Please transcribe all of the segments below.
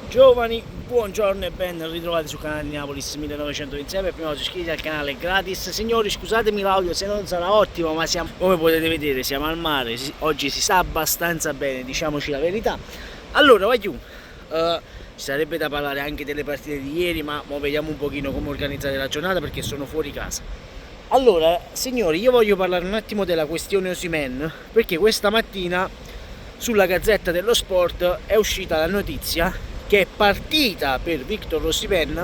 Giovani, buongiorno e ben ritrovati sul canale di Napolis 1926. Per prima cosa iscrivetevi al canale gratis. Signori, scusatemi l'audio se non sarà ottimo, ma come potete vedere siamo al mare, oggi si sta abbastanza bene, diciamoci la verità. Allora, ci sarebbe da parlare anche delle partite di ieri, ma vediamo un pochino come organizzare la giornata perché sono fuori casa. Allora, signori, io voglio parlare un attimo della questione Osimhen, perché questa mattina sulla Gazzetta dello Sport è uscita la notizia che è partita per Victor Osimhen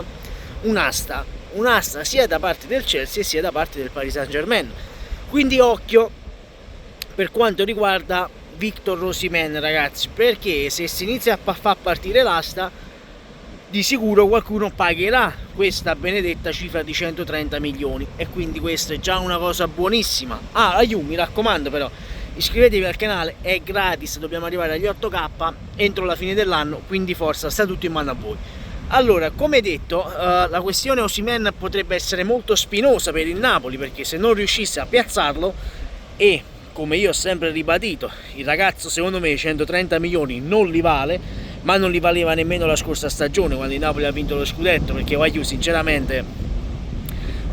un'asta sia da parte del Chelsea sia da parte del Paris Saint-Germain. Quindi occhio per quanto riguarda Victor Osimhen, ragazzi, perché se si inizia a far partire l'asta di sicuro qualcuno pagherà questa benedetta cifra di 130 milioni e quindi questa è già una cosa buonissima. Mi raccomando, però iscrivetevi al canale, è gratis, dobbiamo arrivare agli 8k entro la fine dell'anno, quindi forza, sta tutto in mano a voi. Allora, come detto, la questione Osimhen potrebbe essere molto spinosa per il Napoli, perché se non riuscisse a piazzarlo, e come io ho sempre ribadito, il ragazzo secondo me 130 milioni non li vale, ma non li valeva nemmeno la scorsa stagione quando il Napoli ha vinto lo scudetto, perché sinceramente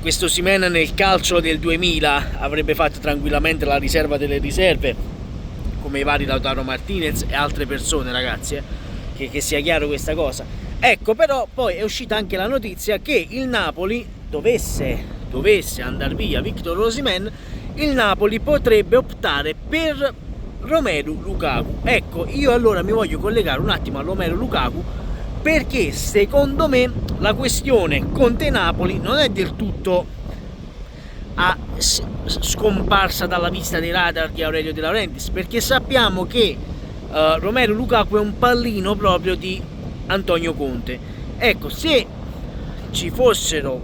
questo Osimhen nel calcio del 2000 avrebbe fatto tranquillamente la riserva delle riserve, come i vari Lautaro Martinez e altre persone, ragazzi, che sia chiaro questa cosa. Ecco, però poi è uscita anche la notizia che il Napoli dovesse andare via Victor Osimhen, il Napoli potrebbe optare per Romelu Lukaku. Ecco, io allora mi voglio collegare un attimo a Romelu Lukaku, perché secondo me la questione Conte-Napoli non è del tutto scomparsa dalla vista dei radar di Aurelio De Laurentiis, perché sappiamo che Romelu Lukaku è un pallino proprio di Antonio Conte. Ecco, se ci fossero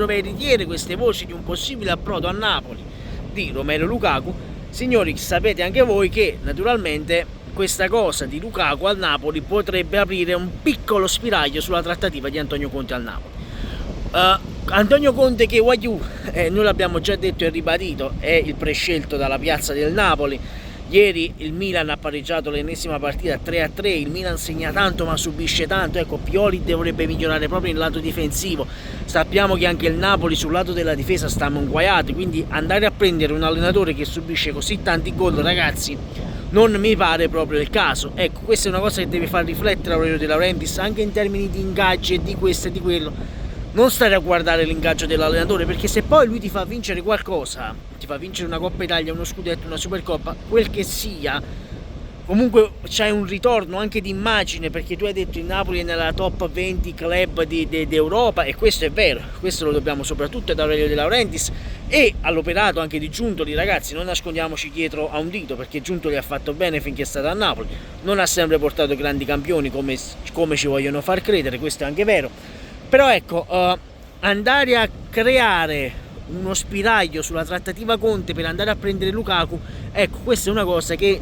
veritiere queste voci di un possibile approdo a Napoli di Romelu Lukaku, signori, sapete anche voi che naturalmente questa cosa di Lukaku al Napoli potrebbe aprire un piccolo spiraglio sulla trattativa di Antonio Conte al Napoli. Antonio Conte che noi l'abbiamo già detto e ribadito, è il prescelto dalla piazza del Napoli. Ieri il Milan ha pareggiato l'ennesima partita 3-3, il Milan segna tanto ma subisce tanto. Ecco, Pioli dovrebbe migliorare proprio il lato difensivo. Sappiamo che anche il Napoli sul lato della difesa sta inguaiato, quindi andare a prendere un allenatore che subisce così tanti gol, ragazzi, non mi pare proprio il caso. Ecco, questa è una cosa che deve far riflettere Aurelio De Laurentiis anche in termini di ingaggi e di questo e di quello. Non stare a guardare l'ingaggio dell'allenatore, perché se poi lui ti fa vincere qualcosa, ti fa vincere una Coppa Italia, uno scudetto, una Supercoppa, quel che sia, comunque c'hai un ritorno anche di immagine, perché tu hai detto il Napoli è nella top 20 club d'Europa, e questo è vero, questo lo dobbiamo soprattutto ad Aurelio De Laurentiis e all'operato anche di Giuntoli, ragazzi. Non nascondiamoci dietro a un dito, perché Giuntoli ha fatto bene finché è stato a Napoli, non ha sempre portato grandi campioni come ci vogliono far credere, questo è anche vero. Però ecco, andare a creare uno spiraglio sulla trattativa Conte per andare a prendere Lukaku, ecco, questa è una cosa che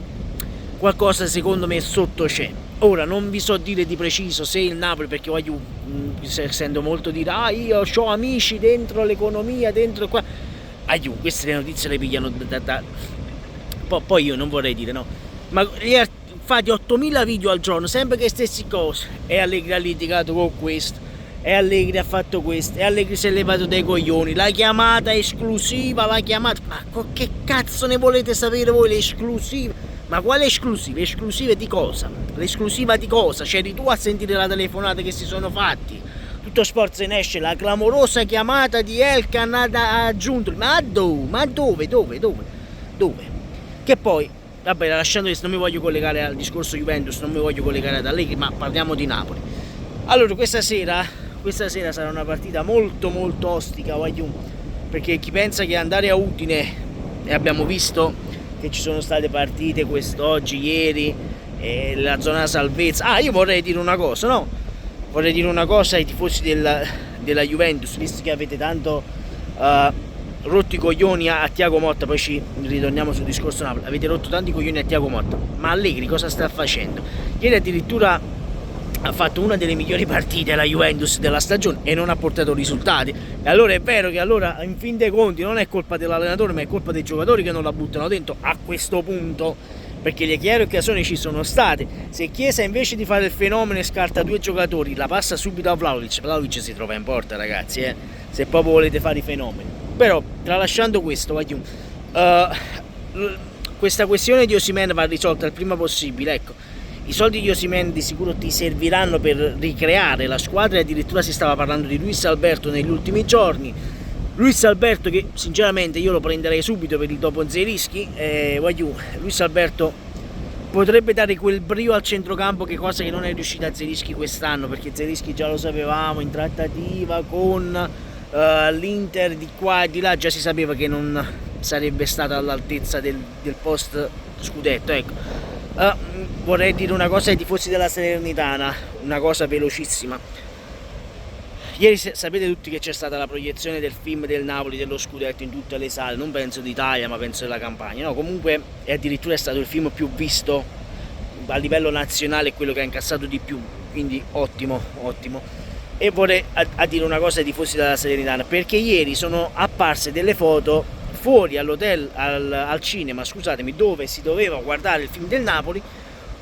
qualcosa secondo me sotto c'è. Ora non vi so dire di preciso se il Napoli, perché sento molto dire io ho amici dentro l'economia, dentro qua, queste notizie le pigliano poi io non vorrei dire, no, ma fate 8000 video al giorno sempre che stessi cose, e Allegri ha litigato con questo, e Allegri ha fatto questo, e Allegri si è levato dai coglioni, la chiamata esclusiva, ma che cazzo ne volete sapere voi, le esclusive? Ma quale esclusiva? Esclusive di cosa? L'esclusiva di cosa? C'eri tu a sentire la telefonata che si sono fatti? Tutto Sport se ne esce la clamorosa chiamata di Elkan a Giuntoli, ma dove? Che poi, vabbè, lasciando questo, non mi voglio collegare al discorso Juventus, non mi voglio collegare ad Allegri, ma parliamo di Napoli. Allora, questa sera sarà una partita molto molto ostica, perché chi pensa che andare a Udine, e abbiamo visto che ci sono state partite quest'oggi, ieri, la zona salvezza. Io vorrei dire una cosa, no? Vorrei dire una cosa ai tifosi della Juventus, visto che avete tanto rotto i coglioni a Thiago Motta, poi ci ritorniamo sul discorso Napoli, avete rotto tanti coglioni a Thiago Motta, ma Allegri cosa sta facendo? Ieri addirittura ha fatto una delle migliori partite alla Juventus della stagione e non ha portato risultati. E allora è vero che allora in fin dei conti non è colpa dell'allenatore, ma è colpa dei giocatori che non la buttano dentro a questo punto. perché le chiare occasioni ci sono state. Se Chiesa invece di fare il fenomeno e scarta 2 giocatori, la passa subito a Vlahovic si trova in porta, ragazzi, se proprio volete fare i fenomeni. Però, tralasciando questo, questa questione di Osimhen va risolta il prima possibile. Ecco, i soldi di Osimhen di sicuro ti serviranno per ricreare la squadra, e addirittura si stava parlando di Luis Alberto negli ultimi giorni. Luis Alberto, che sinceramente io lo prenderei subito per il dopo Zelinski. Luis Alberto potrebbe dare quel brio al centrocampo, che cosa che non è riuscita a Zelinski quest'anno, perché Zelinski già lo sapevamo, in trattativa con l'Inter di qua e di là, già si sapeva che non sarebbe stata all'altezza del post scudetto. Ecco, vorrei dire una cosa ai tifosi della Salernitana, una cosa velocissima. Ieri sapete tutti che c'è stata la proiezione del film del Napoli dello scudetto in tutte le sale, non penso d'Italia ma penso della Campania, no? Comunque addirittura è stato il film più visto a livello nazionale, quello che ha incassato di più, quindi ottimo. E vorrei dire una cosa ai tifosi della Salernitana, perché ieri sono apparse delle foto fuori all'hotel, al cinema, scusatemi, dove si doveva guardare il film del Napoli,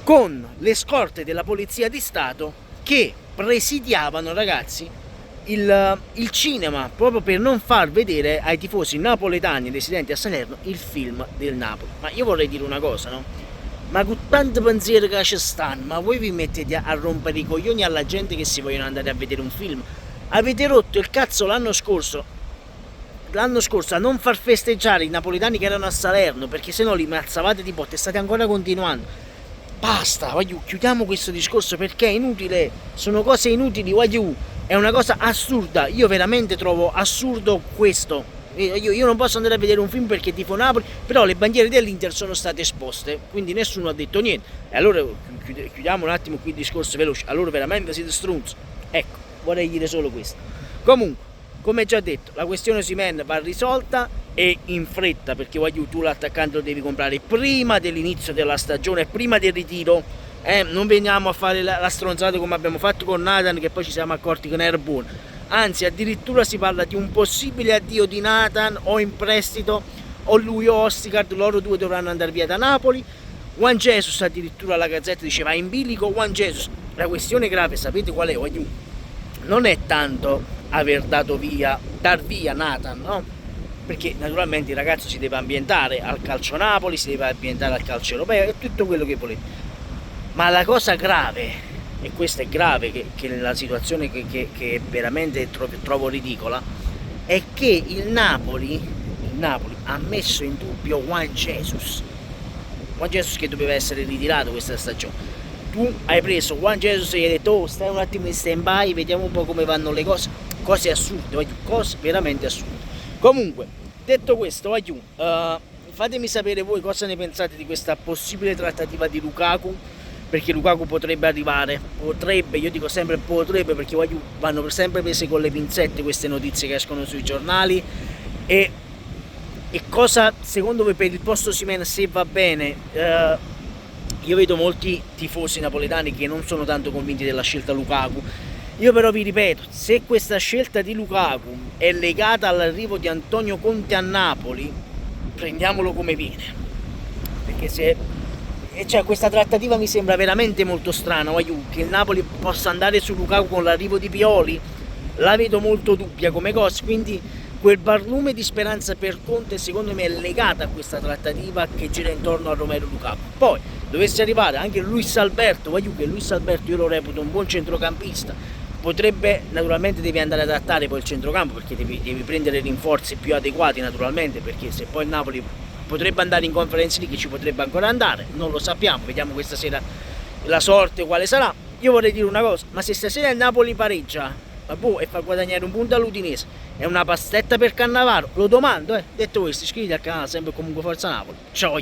con le scorte della Polizia di Stato che presidiavano, ragazzi, il cinema, proprio per non far vedere ai tifosi napoletani residenti a Salerno il film del Napoli. Ma io vorrei dire una cosa, no? Ma con tanto pensiero che ci stanno, ma voi vi mettete a rompere i coglioni alla gente che si vogliono andare a vedere un film? Avete rotto il cazzo l'anno scorso a non far festeggiare i napoletani che erano a Salerno, perché se no li mazzavate di botte e state ancora continuando. Basta, chiudiamo questo discorso, perché è inutile, sono cose inutili, è una cosa assurda. Io veramente trovo assurdo questo. Io non posso andare a vedere un film perché tifo Napoli, però le bandiere dell'Inter sono state esposte, quindi nessuno ha detto niente. E allora chiudiamo un attimo qui il discorso veloce. Allora veramente siete strunzi. Ecco, vorrei dire solo questo. Comunque, come già detto, la questione Osimhen va risolta e in fretta, perché tu l'attaccante lo devi comprare prima dell'inizio della stagione, prima del ritiro. Non veniamo a fare la stronzata come abbiamo fatto con Nathan, che poi ci siamo accorti che non era buono. Anzi, addirittura si parla di un possibile addio di Nathan, o in prestito, o lui o Ostigard, loro due dovranno andare via da Napoli. Juan Jesus, addirittura la Gazzetta diceva in bilico Juan Jesus. La questione grave, sapete qual è? Non è tanto dar via Nathan, no? Perché naturalmente il ragazzo si deve ambientare al calcio Napoli, si deve ambientare al calcio europeo e tutto quello che volete. Ma la cosa grave, e questa è grave, che nella situazione che veramente trovo ridicola, è che il Napoli ha messo in dubbio Juan Jesus che doveva essere ritirato questa stagione. Tu hai preso Juan Jesus e gli hai detto: oh, stai un attimo in stand by, vediamo un po' come vanno le cose. Cose assurde, cose veramente assurde. Comunque, detto questo, fatemi sapere voi cosa ne pensate di questa possibile trattativa di Lukaku, perché Lukaku potrebbe arrivare, io dico sempre potrebbe, perché vanno sempre prese con le pinzette queste notizie che escono sui giornali. E cosa secondo voi per il posto Osimhen, se va bene? Io vedo molti tifosi napoletani che non sono tanto convinti della scelta Lukaku. Io però vi ripeto, se questa scelta di Lukaku è legata all'arrivo di Antonio Conte a Napoli, prendiamolo come viene, perché questa trattativa mi sembra veramente molto strana. Che il Napoli possa andare su Lukaku con l'arrivo di Pioli la vedo molto dubbia come cosa, quindi quel barlume di speranza per Conte secondo me è legata a questa trattativa che gira intorno a Romelu Lukaku. Poi dovesse arrivare anche Luis Alberto, che Luis Alberto io lo reputo un buon centrocampista, naturalmente devi andare ad adattare poi il centrocampo, perché devi prendere rinforzi più adeguati naturalmente, perché se poi il Napoli potrebbe andare in Conference League, ci potrebbe ancora andare, non lo sappiamo, vediamo questa sera la sorte quale sarà. Io vorrei dire una cosa, ma se stasera il Napoli pareggia e fa guadagnare un punto all'Udinese, è una pastetta per Cannavaro? Lo domando, Detto questo, iscriviti al canale, sempre comunque Forza Napoli. Ciao.